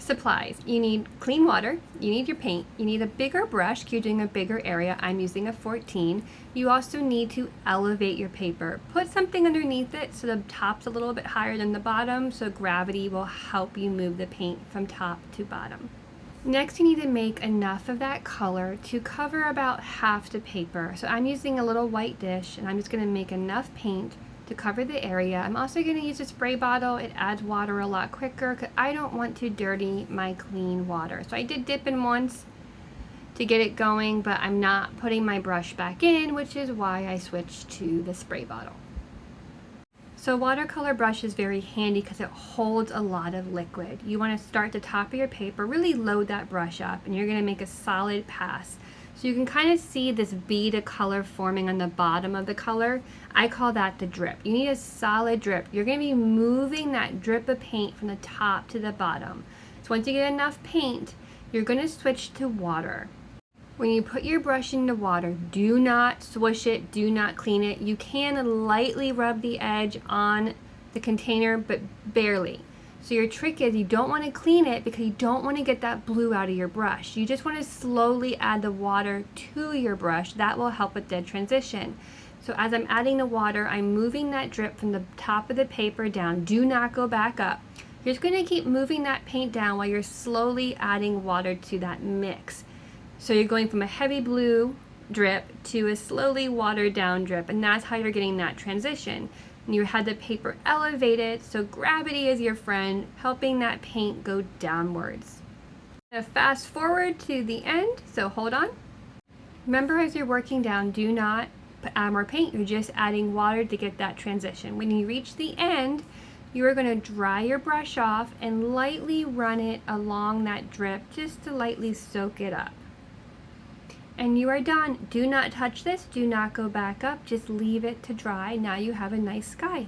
Supplies. You need clean water, you need your paint, you need a bigger brush because you're doing a bigger area. I'm using a 14. You also need to elevate your paper. Put something underneath it so the top's a little bit higher than the bottom, so gravity will help you move the paint from top to bottom. Next, you need to make enough of that color to cover about half the paper. So I'm using a little white dish and I'm just going to make enough paint to cover the area. I'm also going to use a spray bottle. It adds water a lot quicker because I don't want to dirty my clean water. So I did dip in once to get it going, but I'm not putting my brush back in, which is why I switched to the spray bottle. So watercolor brush is very handy because it holds a lot of liquid. You want to start the top of your paper, really load that brush up, and you're going to make a solid pass. So you can kind of see this bead of color forming on the bottom of the color. I call that the drip. You need a solid drip. You're going to be moving that drip of paint from the top to the bottom. So once you get enough paint, you're going to switch to water. When you put your brush into water, do not swish it, do not clean it. You can lightly rub the edge on the container, but barely. So your trick is you don't want to clean it because you don't want to get that blue out of your brush. You just want to slowly add the water to your brush. That will help with the transition. So as I'm adding the water, I'm moving that drip from the top of the paper down. Do not go back up. You're just going to keep moving that paint down while you're slowly adding water to that mix. So you're going from a heavy blue drip to a slowly watered down drip, and that's how you're getting that transition. And you had the paper elevated, so gravity is your friend, helping that paint go downwards. Now fast forward to the end, so hold on. Remember, as you're working down, do not add more paint, you're just adding water to get that transition. When you reach the end, you are going to dry your brush off and lightly run it along that drip just to lightly soak it up. And you are done. Do not touch this, do not go back up, just leave it to dry. Now you have a nice sky.